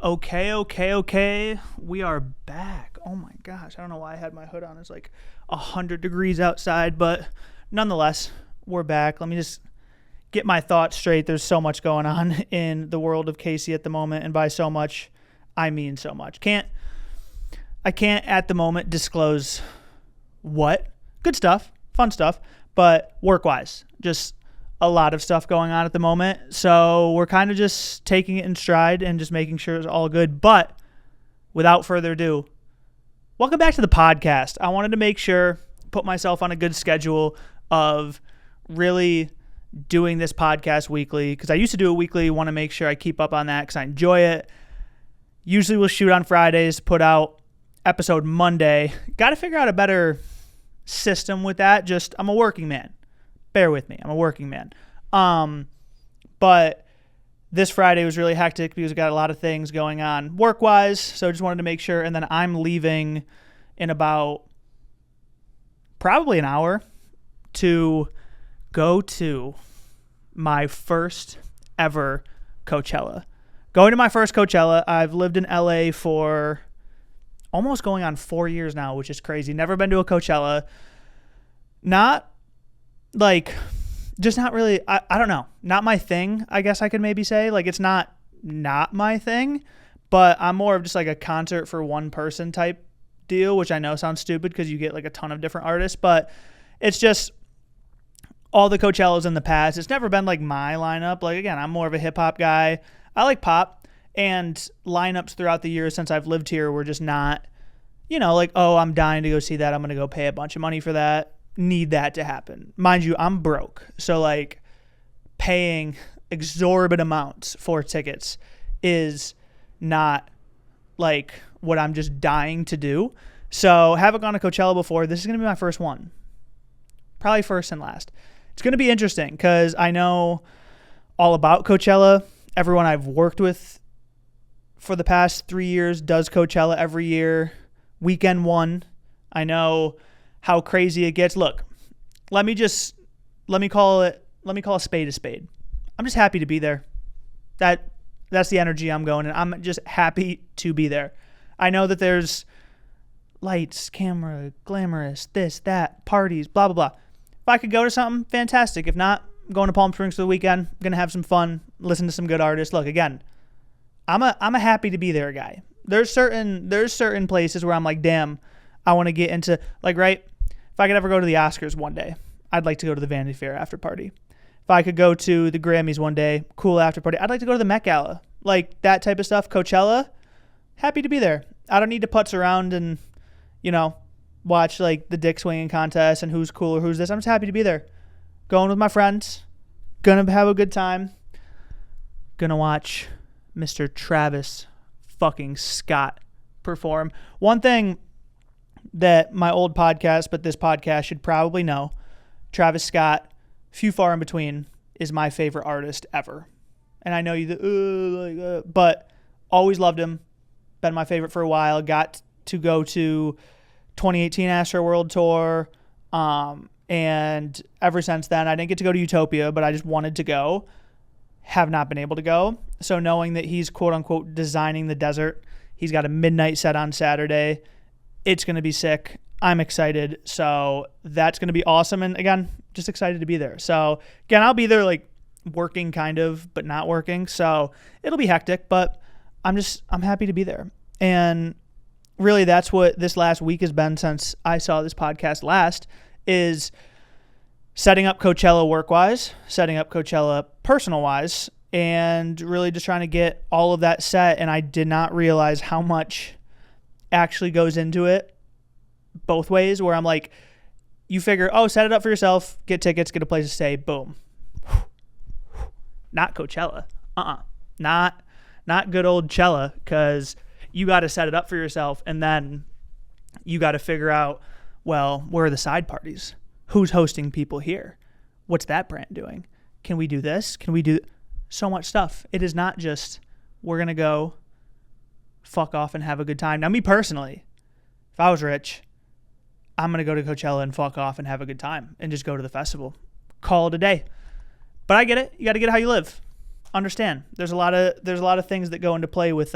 Okay. We are back. Oh my gosh. I don't know why I had my hood on. It's like 100 degrees outside, but nonetheless, we're back. Let me just get my thoughts straight. There's so much going on in the world of Casey at the moment, and by so much, I mean so much. I can't at the moment disclose what. Good stuff, fun stuff, but work-wise, just a lot of stuff going on at the moment. So we're kind of just taking it in stride and just making sure it's all good. But without further ado, welcome back to the podcast. I wanted to make sure, put myself on a good schedule of really doing this podcast weekly, because I used to do it weekly. Want to make sure I keep up on that because I enjoy it. Usually we'll shoot on Fridays, put out episode Monday. Got to figure out a better system with that. Just, I'm a working man. Bear with me. I'm a working man. But this Friday was really hectic because we got a lot of things going on work-wise. So I just wanted to make sure. And then I'm leaving in about probably an hour to go to my first ever Coachella. Going to my first Coachella. I've lived in LA for almost going on 4 years now, which is crazy. Never been to a Coachella. Not like, just not really, I don't know, not my thing, I guess I could maybe say. Like, it's not my thing, but I'm more of just like a concert for one person type deal, which I know sounds stupid because you get like a ton of different artists, but it's just all the Coachellas in the past. It's never been like my lineup. Like, again, I'm more of a hip hop guy. I like pop, and lineups throughout the years since I've lived here were just not, like, oh, I'm dying to go see that. I'm going to go pay a bunch of money for that. Need that to happen. Mind you, I'm broke. So like paying exorbitant amounts for tickets is not like what I'm just dying to do. So haven't gone to Coachella before. This is going to be my first one. Probably first and last. It's going to be interesting because I know all about Coachella. Everyone I've worked with for the past 3 years does Coachella every year. Weekend one. I know how crazy it gets. Look, let me call a spade a spade. I'm just happy to be there. That's the energy I'm going in. I'm just happy to be there. I know that there's lights, camera, glamorous, this, that, parties, blah, blah, blah. If I could go to something, fantastic. If not, I'm going to Palm Springs for the weekend. I'm going to have some fun, listen to some good artists. Look, again, I'm a happy to be there guy. There's certain places where I'm like, damn, I want to get into, like, right? If I could ever go to the Oscars one day, I'd like to go to the Vanity Fair after party. If I could go to the Grammys one day, cool after party. I'd like to go to the Met Gala. Like, that type of stuff. Coachella, happy to be there. I don't need to putz around and, watch, like, the dick swinging contest and who's cool or who's this. I'm just happy to be there. Going with my friends. Gonna have a good time. Gonna watch Mr. Travis fucking Scott perform. One thing that my old podcast, but this podcast should probably know, Travis Scott, few far in between, is my favorite artist ever. And I know you, but always loved him. Been my favorite for a while. Got to go to 2018 Astro World Tour. And ever since then, I didn't get to go to Utopia, but I just wanted to go. Have not been able to go. So knowing that he's quote unquote designing the desert, he's got a midnight set on Saturday. It's going to be sick. I'm excited. So that's going to be awesome. And again, just excited to be there. So again, I'll be there like working kind of, but not working. So it'll be hectic, but I'm happy to be there. And really that's what this last week has been since I saw this podcast last, is setting up Coachella work-wise, setting up Coachella personal-wise, and really just trying to get all of that set. And I did not realize how much actually goes into it both ways, where I'm like, you figure, oh, set it up for yourself, get tickets, get a place to stay, boom. Not Coachella. Not good old Chella, because you got to set it up for yourself, and then you got to figure out, well, where are the side parties? Who's hosting people here? What's that brand doing? Can we do this? Can we do so much stuff? It is not just, we're going to go fuck off and have a good time. Now, me personally, if I was rich, I'm going to go to Coachella and fuck off and have a good time and just go to the festival. Call it a day. But I get it. You got to get how you live. understand. There's a lot of things that go into play with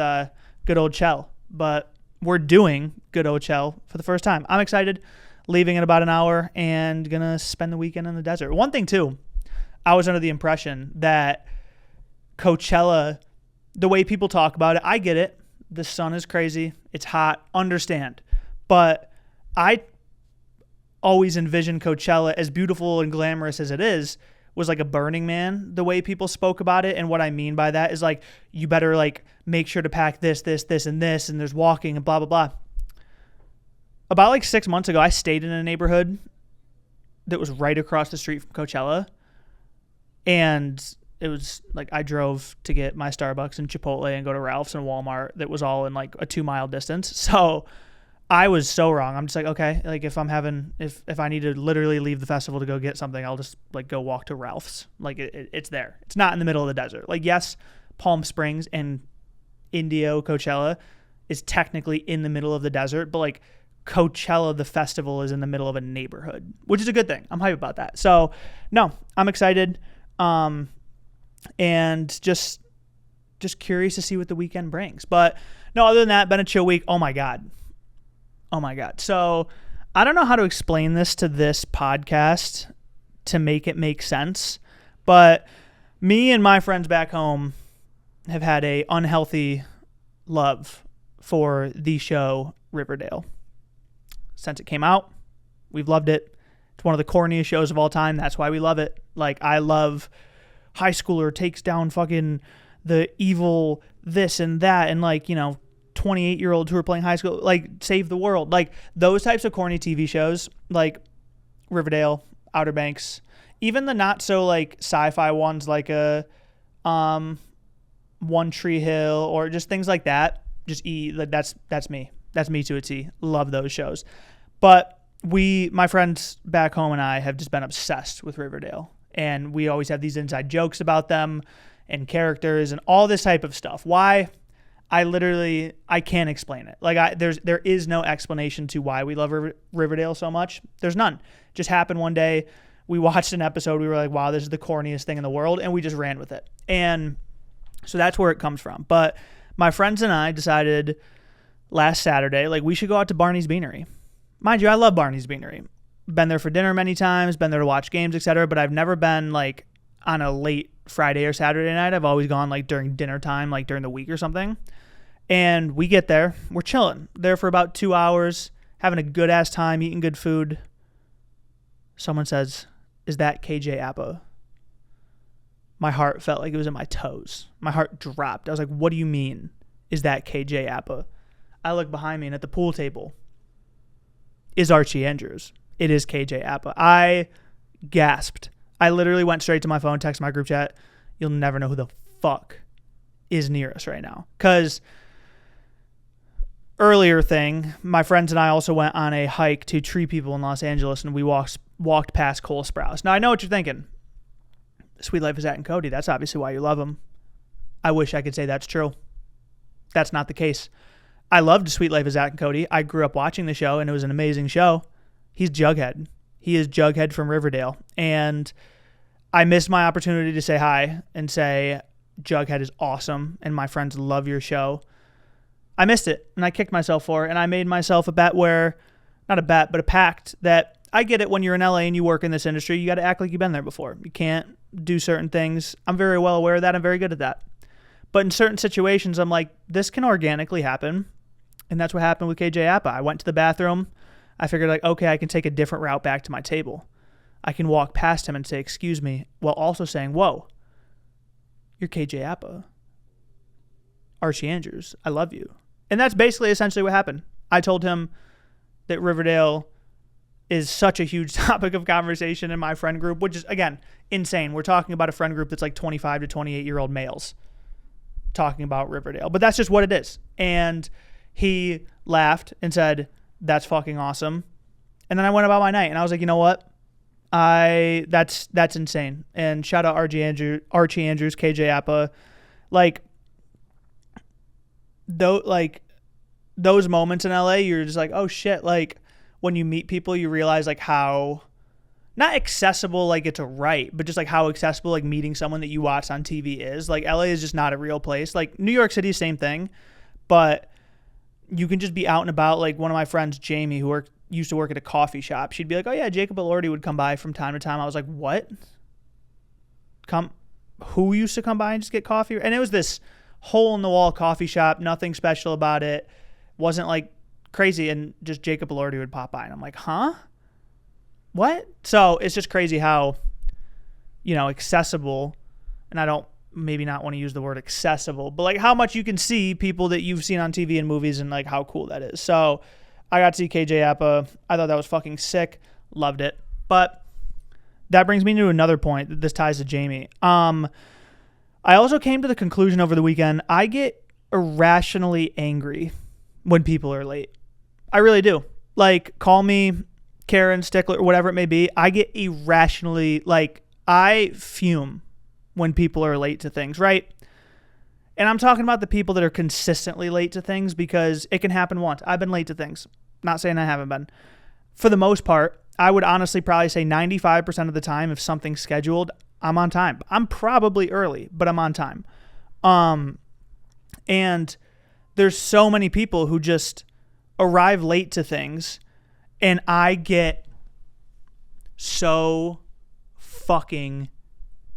good old Chell, but we're doing good old Chell for the first time. I'm excited. Leaving in about an hour and gonna spend the weekend in the desert. One thing too, I was under the impression that Coachella, the way people talk about it, I get it. The sun is crazy. It's hot. Understand. But I always envisioned Coachella, as beautiful and glamorous as it is, was like a Burning Man, the way people spoke about it. And what I mean by that is like, you better like make sure to pack this, and this, and there's walking and blah, blah, blah. About like 6 months ago, I stayed in a neighborhood that was right across the street from Coachella. And it was like I drove to get my Starbucks and Chipotle and go to Ralph's and Walmart that was all in like a 2-mile distance. So I was so wrong. I'm just like, okay, like if I need to literally leave the festival to go get something, I'll just like go walk to Ralph's. Like it's there. It's not in the middle of the desert. Like, yes, Palm Springs and Indio, Coachella is technically in the middle of the desert, but like Coachella, the festival, is in the middle of a neighborhood, which is a good thing. I'm hyped about that. So no, I'm excited. And just curious to see what the weekend brings. But no, other than that, been a chill week. Oh my God. So I don't know how to explain this to this podcast to make it make sense, but me and my friends back home have had a unhealthy love for the show Riverdale. Since it came out, we've loved it. It's one of the corniest shows of all time. That's why we love it. Like, I love high schooler takes down fucking the evil this and that, and like, 28-year-olds who are playing high school, like save the world. Like those types of corny TV shows, like Riverdale, Outer Banks, even the not so like sci-fi ones like a One Tree Hill or just things like that. That's me. That's me to a T. Love those shows. But my friends back home and I have just been obsessed with Riverdale. And we always have these inside jokes about them and characters and all this type of stuff. Why? I can't explain it. Like there is no explanation to why we love Riverdale so much. There's none. Just happened one day. We watched an episode. We were like, wow, this is the corniest thing in the world. And we just ran with it. And so that's where it comes from. But my friends and I decided last Saturday, like, we should go out to Barney's Beanery. Mind you, I love Barney's Beanery. Been there for dinner many times, been there to watch games, etc. But I've never been like on a late Friday or Saturday night. I've always gone like during dinner time, like during the week or something. And we get there, we're chilling there for about 2 hours, having a good ass time, eating good food. Someone says, "Is that KJ Apa?" My heart felt like it was in my toes. My heart dropped. I was like, what do you mean? Is that KJ Apa? I look behind me, and at the pool table is Archie Andrews. It is KJ Apa. I gasped. I literally went straight to my phone, texted my group chat. You'll never know who the fuck is near us right now. Because earlier thing, my friends and I also went on a hike to Tree People in Los Angeles, and we walked past Cole Sprouse. Now, I know what you're thinking. Sweet Life of Zach and Cody. That's obviously why you love them. I wish I could say that's true. That's not the case. I loved Sweet Life of Zach and Cody. I grew up watching the show, and it was an amazing show. He's Jughead. He is Jughead from Riverdale. And I missed my opportunity to say hi and say, Jughead is awesome, and my friends love your show. I missed it, and I kicked myself for it, and I made myself a bet where, not a bet, but a pact that I get it when you're in LA and you work in this industry, you got to act like you've been there before. You can't do certain things. I'm very well aware of that. I'm very good at that. But in certain situations, I'm like, this can organically happen. And that's what happened with KJ Apa. I went to the bathroom. I figured, like, okay, I can take a different route back to my table. I can walk past him and say, excuse me, while also saying, whoa, you're KJ Apa. Archie Andrews, I love you. And that's basically essentially what happened. I told him that Riverdale is such a huge topic of conversation in my friend group, which is, again, insane. We're talking about a friend group that's like 25 to 28-year-old males talking about Riverdale. But that's just what it is. And he laughed and said, that's fucking awesome. And then I went about my night, and I was like, you know what? That's insane. And shout out Archie Andrews, KJ Apa. Like, those moments in LA, you're just like, oh shit. Like, when you meet people, you realize like how not accessible like it's a right, but just like how accessible like meeting someone that you watch on TV is. Like LA is just not a real place. Like New York City, same thing, but you can just be out and about. Like one of my friends, Jamie, who used to work at a coffee shop, she'd be like, oh yeah, Jacob Elordi would come by from time to time. I was like, what? Who used to come by and just get coffee? And it was this hole in the wall coffee shop, nothing special about it. Wasn't like crazy, and just Jacob Elordi would pop by and I'm like, huh? What? So it's just crazy how, accessible, and I don't maybe not want to use the word accessible, but like how much you can see people that you've seen on TV and movies and like how cool that is. So I got to see KJ Apa. I thought that was fucking sick. Loved it. But that brings me to another point. This ties to Jamie. I also came to the conclusion over the weekend, I get irrationally angry when people are late. I really do. Like, call me Karen, Stickler, whatever it may be. I get irrationally, like, I fume when people are late to things, right? And I'm talking about the people that are consistently late to things, because it can happen once. I've been late to things. Not saying I haven't been. For the most part, I would honestly probably say 95% of the time, if something's scheduled, I'm on time. I'm probably early, but I'm on time. And there's so many people who just arrive late to things, and I get so fucking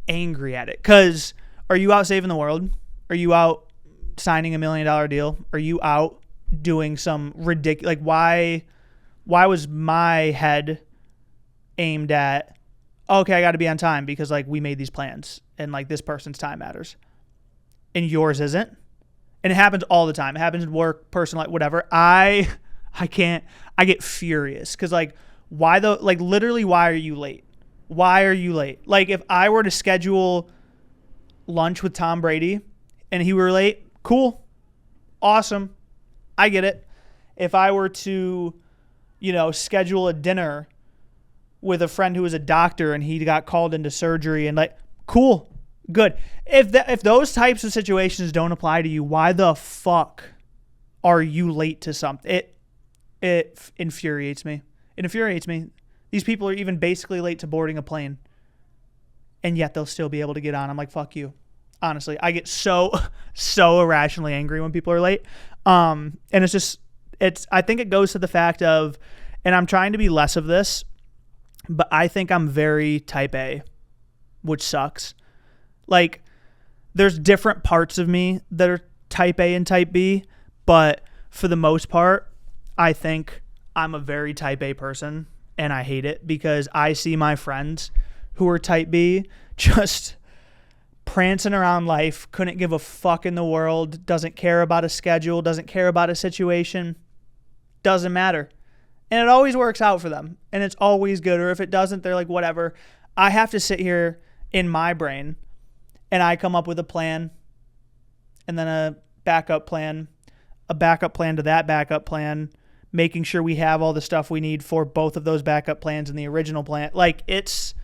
angry at it. Because are you out saving the world? Are you out signing $1 million deal? Are you out doing some ridiculous, like, why was my head aimed at, okay, I got to be on time because like we made these plans and like this person's time matters and yours isn't? And it happens all the time. It happens in work, personal, like whatever. I get furious because like, literally, why are you late? Why are you late? Like, if I were to schedule lunch with Tom Brady and he were late, cool, awesome, I get it. If I were to, schedule a dinner with a friend who was a doctor and he got called into surgery and like, cool, good. If those types of situations don't apply to you, why the fuck are you late to something? It infuriates me. It infuriates me. These people are even basically late to boarding a plane, and yet they'll still be able to get on. I'm like, fuck you. Honestly, I get so irrationally angry when people are late. And I think it goes to the fact of, and I'm trying to be less of this, but I think I'm very type A, which sucks. Like, there's different parts of me that are type A and type B, but for the most part, I think I'm a very type A person, and I hate it because I see my friends who are type B just prancing around life, couldn't give a fuck in the world, doesn't care about a schedule, doesn't care about a situation, doesn't matter. And it always works out for them, and it's always good. Or if it doesn't, they're like, whatever. I have to sit here in my brain, and I come up with a plan, and then a backup plan to that backup plan, making sure we have all the stuff we need for both of those backup plans and the original plan. Like, it's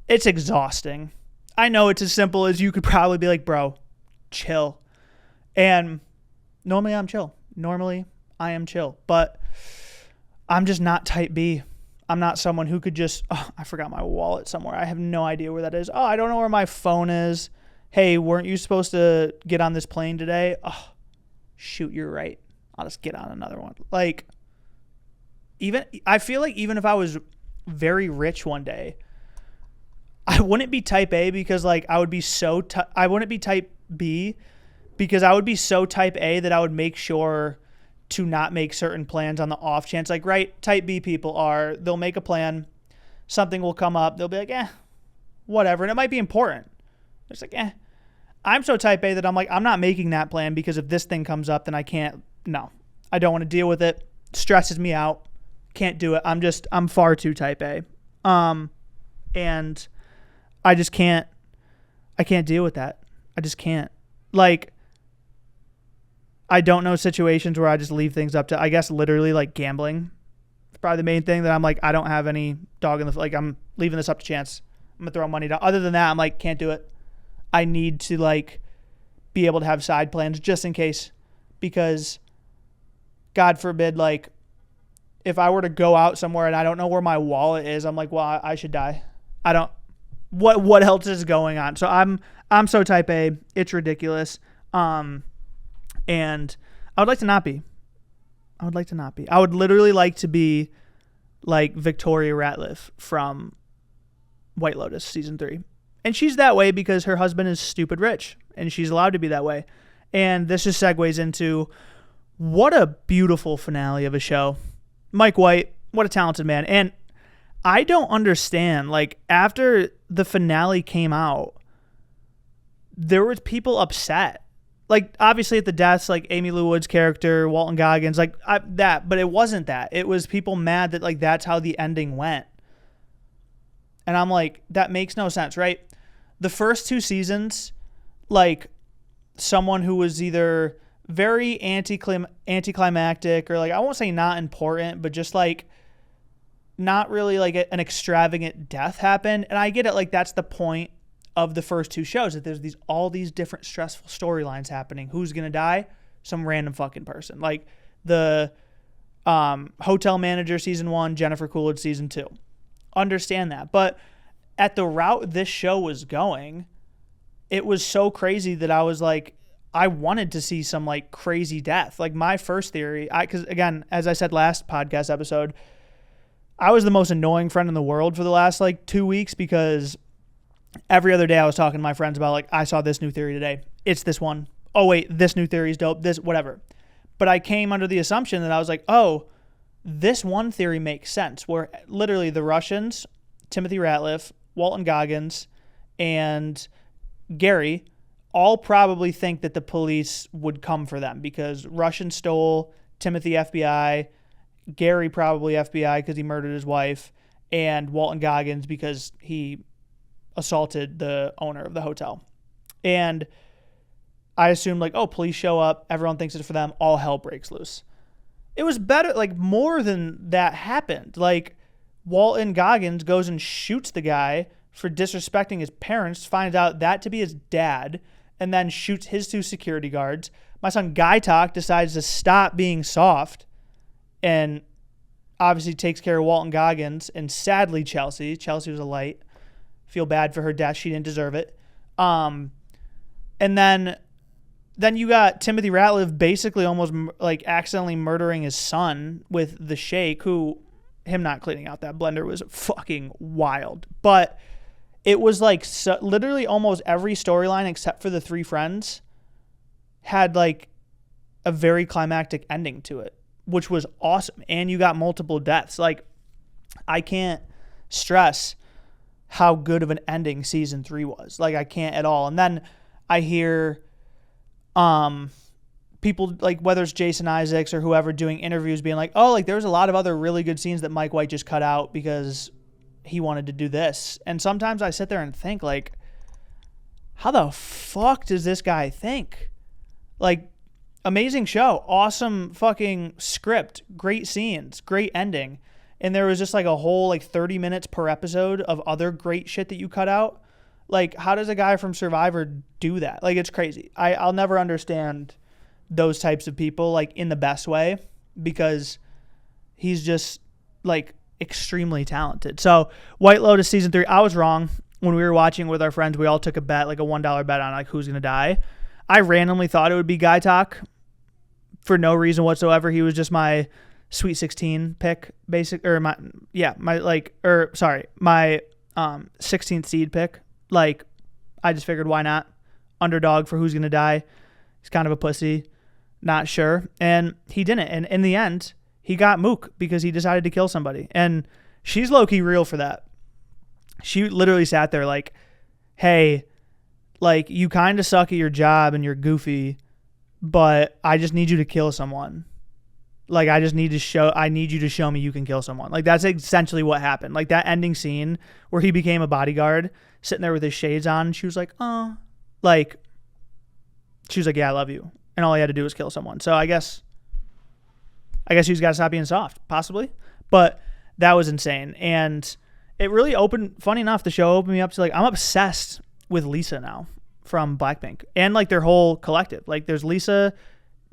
exhausting. I know it's as simple as you could probably be like, bro, chill. And normally I'm chill. Normally I am chill. But I'm just not type B. I'm not someone who could just, I forgot my wallet somewhere. I have no idea where that is. I don't know where my phone is. Hey, weren't you supposed to get on this plane today? Shoot, you're right. I'll just get on another one. Like, I feel like even if I was very rich one day, I wouldn't be type A because like I wouldn't be type B because I would be so type A that I would make sure to not make certain plans on the off chance. Like, right, type B people they'll make a plan, something will come up, they'll be like, whatever, and it might be important. It's like, I'm so type A that I'm like, I'm not making that plan because if this thing comes up, then I can't, no, I don't want to deal with it. Stresses me out. Can't do it. I'm far too type A. And I just can't deal with that. I just can't. Like, I don't know situations where I just leave things up to, I guess, literally like gambling. It's probably the main thing that I'm like, I don't have any dog in the, like, I'm leaving this up to chance. I'm going to throw money down. Other than that, I'm like, can't do it. I need to like be able to have side plans just in case, because God forbid, like, if I were to go out somewhere and I don't know where my wallet is, I'm like, well, I should die. I don't. What else is going on? So I'm so type A. It's ridiculous. And I would like to not be. I would literally like to be like Victoria Ratliff from White Lotus season 3. And she's that way because her husband is stupid rich and she's allowed to be that way. And this just segues into what a beautiful finale of a show. Mike White, what a talented man. And I don't understand, like, after the finale came out, there were people upset. Like, obviously at the deaths, like Amy Lou Wood's character, Walton Goggins, like that, but it wasn't that. It was people mad that, like, that's how the ending went. And I'm like, that makes no sense, right? The first 2 seasons, like, someone who was either very anticlimactic or, like, I won't say not important, but just, like, not really, like, an extravagant death happened. And I get it, like, that's the point of the first 2 shows, that there's all these different stressful storylines happening. Who's going to die? Some random fucking person. Like, the hotel manager season 1, Jennifer Coolidge season 2. Understand that. But at the route this show was going, it was so crazy that I was like, I wanted to see some, like, crazy death. Like, my first theory, because again, as I said last podcast episode, I was the most annoying friend in the world for the last, like, 2 weeks, because every other day I was talking to my friends about, like, I saw this new theory today. It's this one. Oh, wait, this new theory is dope. This, whatever. But I came under the assumption that I was like, oh, this one theory makes sense, where literally the Russians, Timothy Ratliff, Walton Goggins, and Gary all probably think that the police would come for them because Russian stole, Timothy FBI, Gary probably FBI because he murdered his wife, and Walton Goggins because he assaulted the owner of the hotel. And I assumed, like, oh, police show up, everyone thinks it's for them, all hell breaks loose. It was better, like, more than that happened. Like, Walton Goggins goes and shoots the guy for disrespecting his parents, finds out that to be his dad, and then shoots his 2 security guards. My son Guy Talk decides to stop being soft and obviously takes care of Walton Goggins, and sadly Chelsea was a light. Feel bad for her death. She didn't deserve it. And then you got Timothy Ratliff basically almost, like, accidentally murdering his son with the Sheikh, who, him not cleaning out that blender was fucking wild. But it was like literally almost every storyline except for the 3 friends had, like, a very climactic ending to it, which was awesome. And you got multiple deaths. Like, I can't stress how good of an ending season 3 was. Like, I can't at all. And then I hear people, like, whether it's Jason Isaacs or whoever, doing interviews being like, oh, like, there was a lot of other really good scenes that Mike White just cut out because he wanted to do this. And sometimes I sit there and think, like, how the fuck does this guy think? Like, amazing show, awesome fucking script, great scenes, great ending. And there was just, like, a whole, like, 30 minutes per episode of other great shit that you cut out. Like, how does a guy from Survivor do that? Like, it's crazy. I'll never understand those types of people, like, in the best way, because he's just, like, extremely talented. So White Lotus season 3, I was wrong. When we were watching with our friends, we all took a bet, like a $1 bet on, like, who's going to die. I randomly thought it would be Guy Talk for no reason whatsoever. He was just my Sweet 16 pick, my 16th seed pick. Like, I just figured, why not? Underdog for who's going to die. He's kind of a pussy. Not sure. And he didn't. And in the end, he got Mook because he decided to kill somebody. And she's low-key real for that. She literally sat there like, hey, like, you kind of suck at your job and you're goofy, but I just need you to kill someone. Like, I need you to show me you can kill someone. Like, that's essentially what happened. Like, that ending scene where he became a bodyguard, sitting there with his shades on, and she was like, oh. Like, she was like, yeah, I love you. And all he had to do was kill someone. So I guess he's got to stop being soft, possibly. But that was insane. And it really funny enough, the show opened me up to, like, I'm obsessed with Lisa now from Blackpink. And, like, their whole collective. Like, there's Lisa,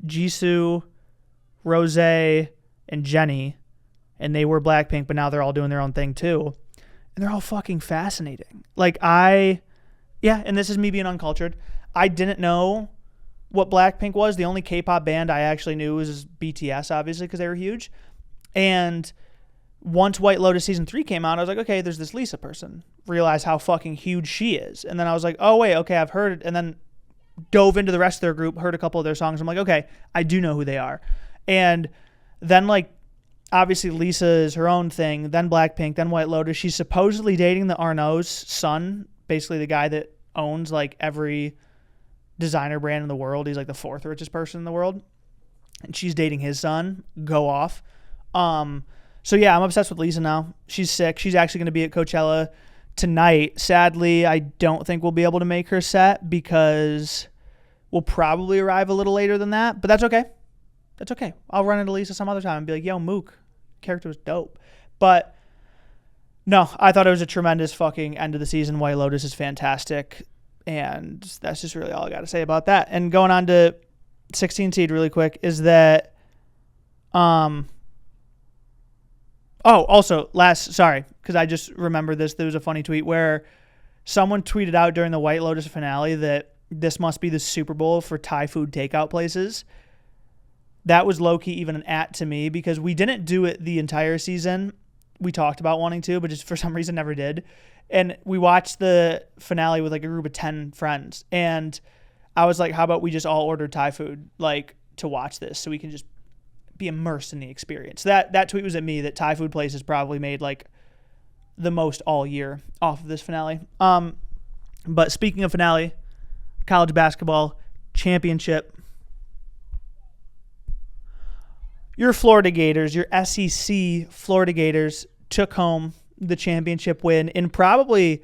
Jisoo, Rosé, and Jennie. and they were Blackpink, but now they're all doing their own thing too. And they're all fucking fascinating. And this is me being uncultured. I didn't know what Blackpink was. The only K-pop band I actually knew was BTS, obviously, because they were huge. And once White Lotus Season 3 came out, I was like, okay, there's this Lisa person. Realize how fucking huge she is. And then I was like, oh, wait, okay, I've heard it. And then dove into the rest of their group, heard a couple of their songs. I'm like, okay, I do know who they are. And then, like, obviously Lisa is her own thing, then Blackpink, then White Lotus. She's supposedly dating the Arnaud's son, basically the guy that owns, like, every designer brand in the world. He's, like, the fourth richest person in the world. And she's dating his son. Go off. So, yeah, I'm obsessed with Lisa now. She's sick. She's actually going to be at Coachella tonight. Sadly, I don't think we'll be able to make her set because we'll probably arrive a little later than that. But that's okay. That's okay. I'll run into Lisa some other time and be like, yo, Mook, character was dope. But, no, I thought it was a tremendous fucking end of the season. White Lotus is fantastic. And that's just really all I got to say about that. And going on to 16 seed really quick is that... also, because I just remembered this. There was a funny tweet where someone tweeted out during the White Lotus finale that this must be the Super Bowl for Thai food takeout places. That was low-key even an at to me because we didn't do it the entire season. We talked about wanting to, but just for some reason never did. And we watched the finale with like a group of 10 friends. And I was like, how about we just all order Thai food like to watch this so we can just be immersed in the experience. That tweet was at me that Thai food places probably made like the most all year off of this finale. But speaking of finale, college basketball championship. Your Florida Gators, your SEC Florida Gators took home the championship win in probably,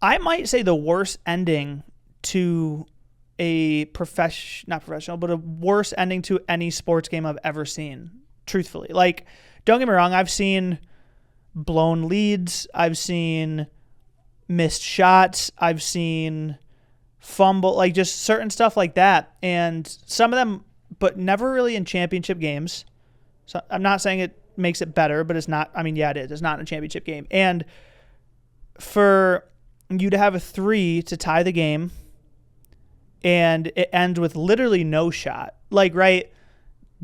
I might say, the worst ending to a not professional, but a worse ending to any sports game I've ever seen, truthfully. Like, don't get me wrong, I've seen blown leads, I've seen missed shots, I've seen fumble, like just certain stuff like that. And some of them, but never really in championship games. So I'm not saying it makes it better, but it's not, I mean, yeah, it is. It's not in a championship game. And for you to have a 3 to tie the game, and it ends with literally no shot. Like, right,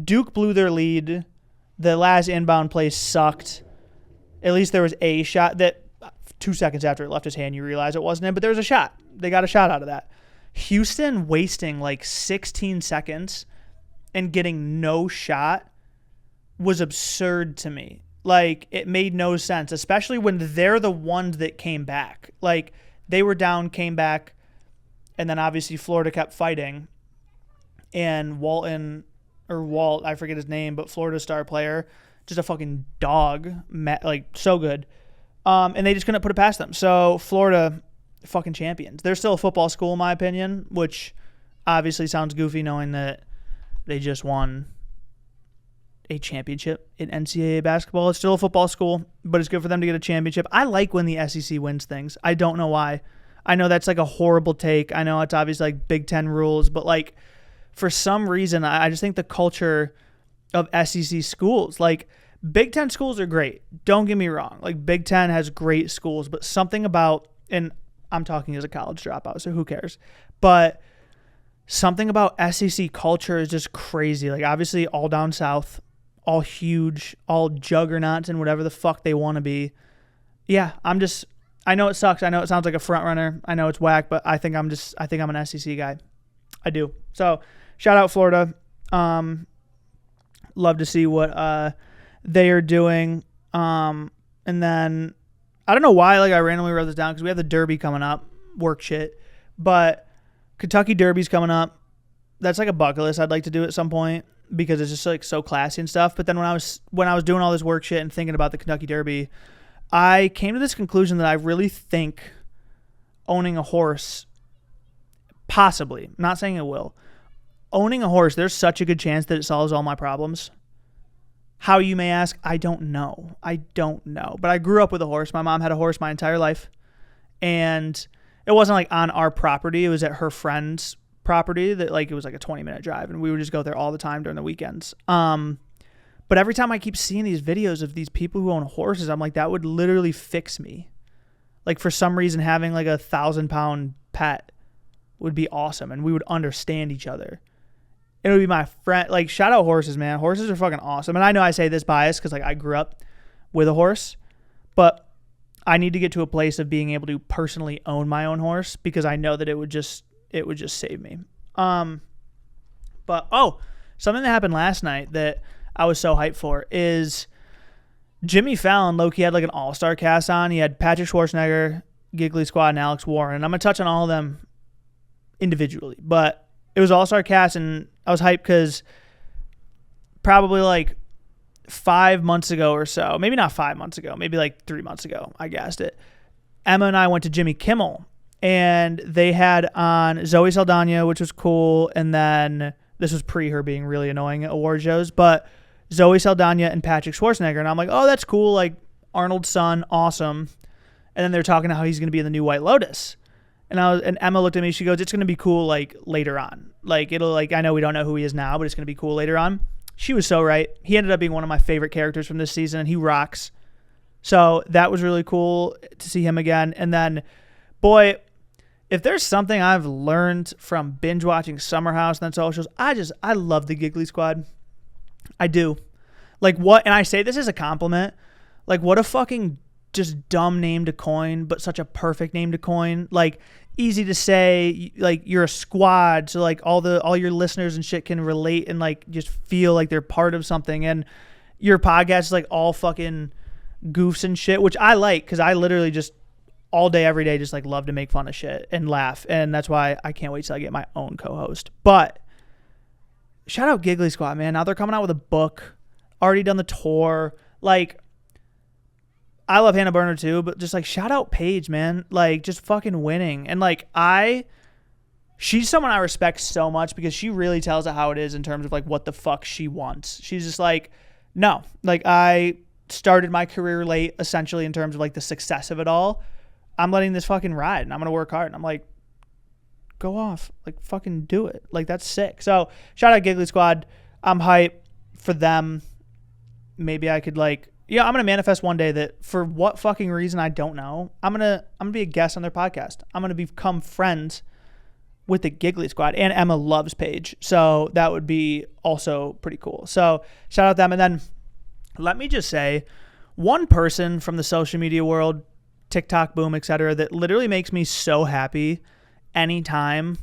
Duke blew their lead. The last inbound play sucked. At least there was a shot that 2 seconds after it left his hand, you realize it wasn't in, but there was a shot. They got a shot out of that. Houston wasting like 16 seconds and getting no shot was absurd to me. Like, it made no sense, especially when they're the ones that came back. Like, they were down, came back, and then obviously Florida kept fighting. And Walt, I forget his name, but Florida star player, just a fucking dog, like so good. And they just couldn't put it past them. So Florida, fucking champions. They're still a football school, in my opinion, which obviously sounds goofy knowing that they just won a championship in NCAA basketball. It's still a football school, but it's good for them to get a championship. I like when the SEC wins things. I don't know why. I know that's like a horrible take. I know it's obviously like Big Ten rules, but like for some reason, I just think the culture of SEC schools, like Big Ten schools are great. Don't get me wrong. Like Big Ten has great schools, but something about, and I'm talking as a college dropout, so who cares? But something about SEC culture is just crazy. Like obviously all down south, all huge, all juggernauts and whatever the fuck they want to be. Yeah, I know it sucks. I know it sounds like a front runner. I know it's whack, but I think I'm an SEC guy. I do. So shout out Florida. Love to see what they are doing. And then I don't know why I randomly wrote this down because we have the Derby coming up. Work shit. But Kentucky Derby's coming up. That's like a bucket list I'd like to do at some point because it's just like so classy and stuff. But then when I was doing all this work shit and thinking about the Kentucky Derby, I came to this conclusion that I really think owning a horse, possibly, not saying it will, owning a horse, there's such a good chance that it solves all my problems. How, you may ask? I don't know. But I grew up with a horse. My mom had a horse my entire life. And it wasn't like on our property. It was at her friend's property that like it was like a 20-minute drive. And we would just go there all the time during the weekends. But every time I keep seeing these videos of these people who own horses, I'm like, that would literally fix me. Like, for some reason, having like 1,000-pound pet would be awesome, and we would understand each other. It would be my friend. Like, shout out horses, man. Horses are fucking awesome. And I know I say this biased because like I grew up with a horse, but I need to get to a place of being able to personally own my own horse because I know that it would just save me. But something that happened last night that I was so hyped for is Jimmy Fallon. Loki had like an all-star cast on. He had Patrick Schwarzenegger, Giggly Squad, and Alex Warren. And I'm gonna touch on all of them individually, but it was all-star cast, and I was hyped because probably like 5 months ago or so, maybe not 5 months ago, maybe like 3 months ago, I guessed it, Emma and I went to Jimmy Kimmel, and they had on Zoe Saldana, which was cool, and then this was pre her being really annoying at award shows, but Zoe Saldana and Patrick Schwarzenegger, and I'm like, oh, that's cool, like Arnold's son, awesome. And then they're talking about how he's going to be in the new White Lotus. And Emma looked at me, she goes, it's going to be cool like later on. Like it'll like, I know we don't know who he is now, but it's going to be cool later on. She was so right. He ended up being one of my favorite characters from this season, and he rocks. So that was really cool to see him again. And then, boy, if there's something I've learned from binge watching Summer House and then socials, I love the Giggly Squad. I do. Like what, and I say this as a compliment, like what a fucking just dumb name to coin, but such a perfect name to coin. Like easy to say, like you're a squad, so like all your listeners and shit can relate and like just feel like they're part of something. And your podcast is like all fucking goofs and shit, which I like because I literally just all day every day just like love to make fun of shit and laugh, and that's why I can't wait till I get my own co-host. But shout out Giggly Squad, man. Now they're coming out with a book, already done the tour. Like, I love Hannah Burner too, but just like shout out Paige, man. Like just fucking winning. And like she's someone I respect so much because she really tells it how it is in terms of like what the fuck she wants. She's just like, no, like I started my career late essentially in terms of like the success of it all. I'm letting this fucking ride and I'm going to work hard. And I'm like, go off, like fucking do it. Like that's sick. So shout out Giggly Squad. I'm hyped for them. Maybe I could like, yeah, I'm going to manifest one day that for what fucking reason, I don't know. I'm going to be a guest on their podcast. I'm going to become friends with the Giggly Squad, and Emma loves Paige. So that would be also pretty cool. So shout out them. And then let me just say one person from the social media world, TikTok boom, etc., that literally makes me so happy anytime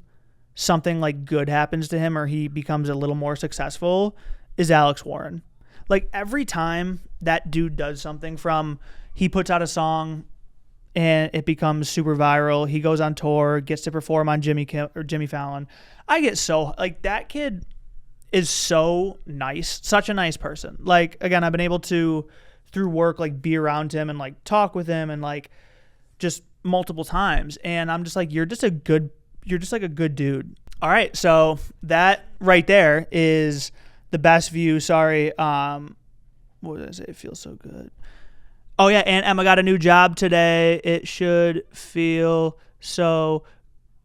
something like good happens to him or he becomes a little more successful is Alex Warren. Like every time that dude does something, from he puts out a song and it becomes super viral, he goes on tour, gets to perform on Jimmy Fallon, I get so like that kid is so nice, such a nice person. Like again, I've been able to through work like be around him and like talk with him and like just multiple times, and I'm just like, you're just like a good dude. All right, so that right there is the best view. Sorry, what did I say? It feels so good. Oh yeah, and Emma got a new job today. It should feel so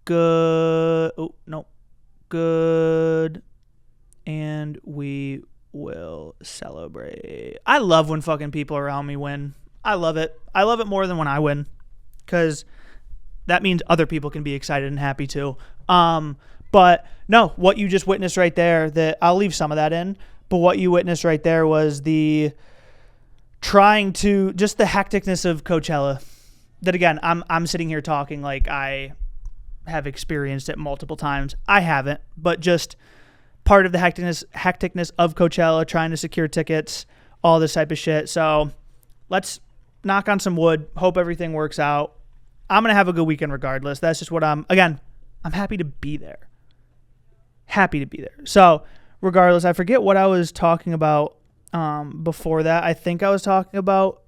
good. Oh no, good, and we will celebrate. I love when fucking people around me win. I love it. I love it more than when I win, because that means other people can be excited and happy too. But no, what you just witnessed right there, that I'll leave some of that in, but what you witnessed right there was the trying to, just the hecticness of Coachella. That again, I'm sitting here talking like I have experienced it multiple times. I haven't, but just part of the hecticness of Coachella, trying to secure tickets, all this type of shit. So let's knock on some wood, hope everything works out. I'm going to have a good weekend regardless. That's just what I'm happy to be there. Happy to be there. So regardless, I forget what I was talking about before that. I think I was talking about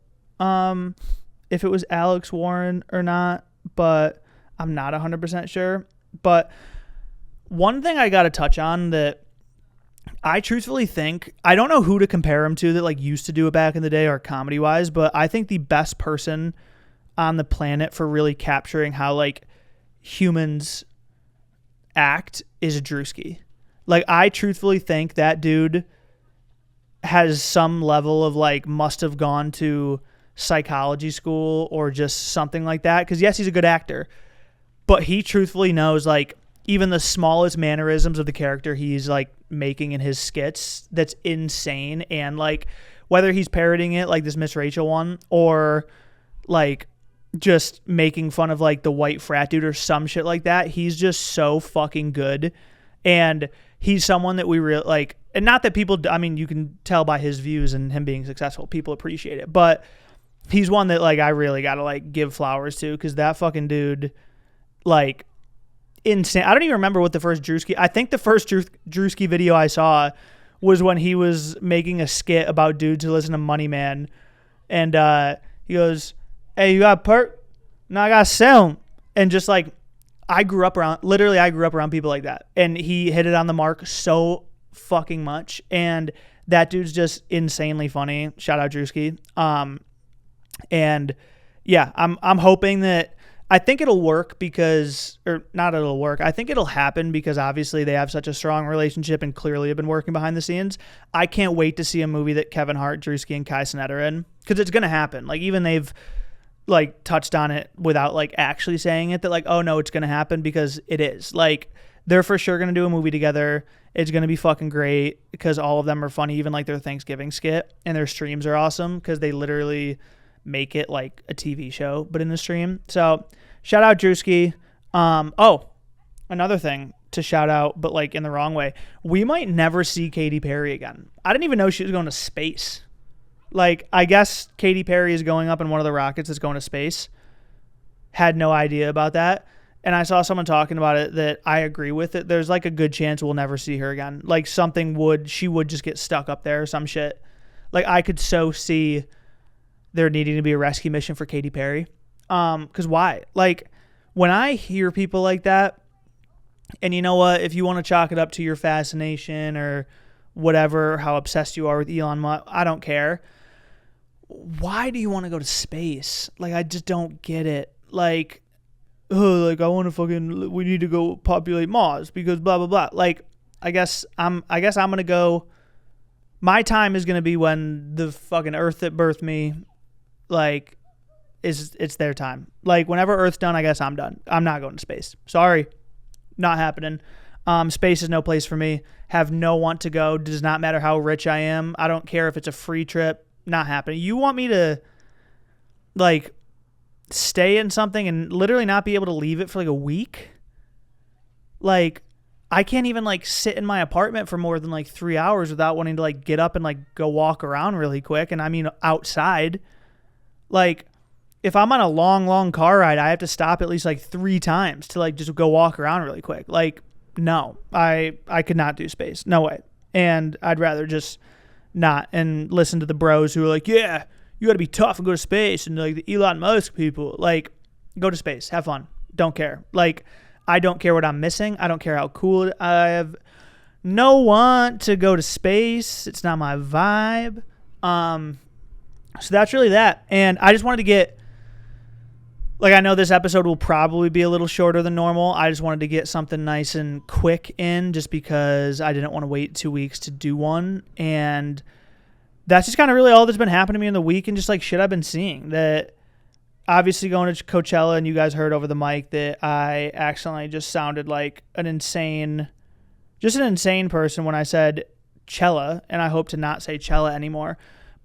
if it was Alex Warren or not, but I'm not 100% sure. But one thing I got to touch on that I truthfully think, I don't know who to compare him to that like used to do it back in the day or comedy wise, but I think the best person on the planet for really capturing how like humans act is Drewski. Like I truthfully think that dude has some level of like must have gone to psychology school or just something like that. Because yes, he's a good actor, but he truthfully knows like even the smallest mannerisms of the character he's like making in his skits, that's insane. And like whether he's parodying it like this Miss Rachel one, or like just making fun of like the white frat dude or some shit like that, he's just so fucking good. And he's someone that we really like, and not that people, I mean, you can tell by his views and him being successful, people appreciate it, but he's one that like I really gotta like give flowers to, because that fucking dude, like, insane. I don't even remember what the first Drewski, I think the first Drewski video I saw was when he was making a skit about dudes who listen to Money Man, and he goes, "Hey, you got a perk? No, I got a sound." And just like, I grew up around people like that, and he hit it on the mark so fucking much, and that dude's just insanely funny. Shout out Drewski. And yeah, I'm hoping that, I think it'll work because, or not it'll work, I think it'll happen because obviously they have such a strong relationship and clearly have been working behind the scenes. I can't wait to see a movie that Kevin Hart, Drewski, and Kai Cenat are in, because it's going to happen. Like, even they've like touched on it without like actually saying it, that like, oh no, it's going to happen, because it is. Like, they're for sure going to do a movie together. It's going to be fucking great because all of them are funny, even like their Thanksgiving skit, and their streams are awesome because they literally make it like a TV show, but in the stream. So shout out Drewski. Oh, another thing to shout out, but like in the wrong way. We might never see Katy Perry again. I didn't even know she was going to space. Like, I guess Katy Perry is going up in one of the rockets that's going to space. Had no idea about that. And I saw someone talking about it that I agree with it. There's like a good chance we'll never see her again. Like, she would just get stuck up there or some shit. Like, I could so see there needing to be a rescue mission for Katy Perry. Because why? Like, when I hear people like that, and you know what, if you want to chalk it up to your fascination or whatever, how obsessed you are with Elon Musk, I don't care. Why do you want to go to space? Like, I just don't get it. Like, oh, like, I want to we need to go populate Mars because blah, blah, blah. Like, I guess I'm going to go, my time is going to be when the fucking Earth that birthed me, like, it's their time. Like, whenever Earth's done, I guess I'm done. I'm not going to space. Sorry. Not happening. Space is no place for me. Have no want to go. Does not matter how rich I am. I don't care if it's a free trip. Not happening. You want me to, like, stay in something and literally not be able to leave it for like a week? Like, I can't even like sit in my apartment for more than like 3 hours without wanting to like get up and like go walk around really quick. And I mean outside. Like, if I'm on a long car ride, I have to stop at least like 3 times to like just go walk around really quick. Like, no, I could not do space. No way. And I'd rather just not and listen to the bros who are like, yeah, you got to be tough and go to space. And like the Elon Musk people, like, go to space, have fun. Don't care. Like, I don't care what I'm missing. I don't care how cool I have no want to go to space. It's not my vibe. So that's really that. And I just wanted to get, like, I know this episode will probably be a little shorter than normal. I just wanted to get something nice and quick in just because I didn't want to wait 2 weeks to do one. And that's just kind of really all that's been happening to me in the week and just like shit I've been seeing. That obviously going to Coachella, and you guys heard over the mic that I accidentally just sounded like an insane person when I said Cella, and I hope to not say Cella anymore.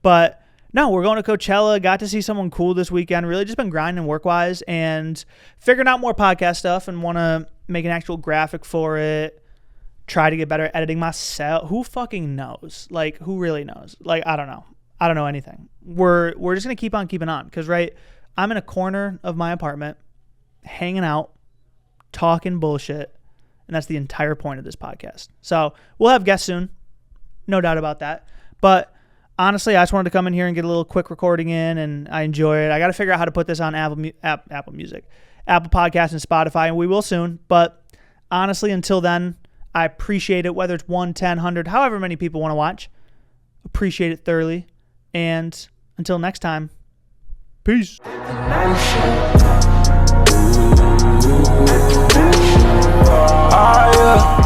But no, we're going to Coachella. Got to see someone cool this weekend. Really just been grinding work-wise and figuring out more podcast stuff and want to make an actual graphic for it. Try to get better at editing myself. Who fucking knows? Like, who really knows? Like, I don't know. I don't know anything. We're just going to keep on keeping on because, right, I'm in a corner of my apartment hanging out, talking bullshit, and that's the entire point of this podcast. So we'll have guests soon. No doubt about that. But honestly, I just wanted to come in here and get a little quick recording in, and I enjoy it. I got to figure out how to put this on Apple Music, Apple Podcasts, and Spotify, and we will soon. But honestly, until then, I appreciate it, whether it's 1, 10, 100, however many people want to watch. Appreciate it thoroughly. And until next time, peace. Yeah.